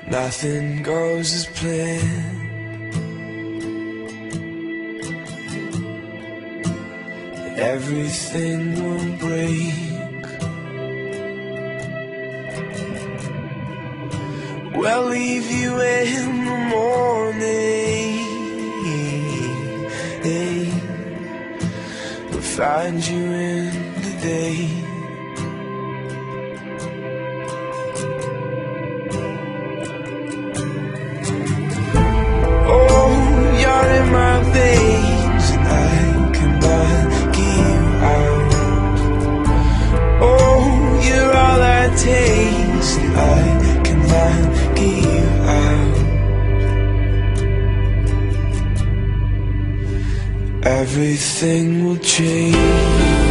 Nothing goes as planned. Everything will break. We'll leave you in the morning. We'll find you in the day. Oh, you're in my veins, and I cannot get you out. Oh, you're all I taste, and I cannot get you out. Everything will change.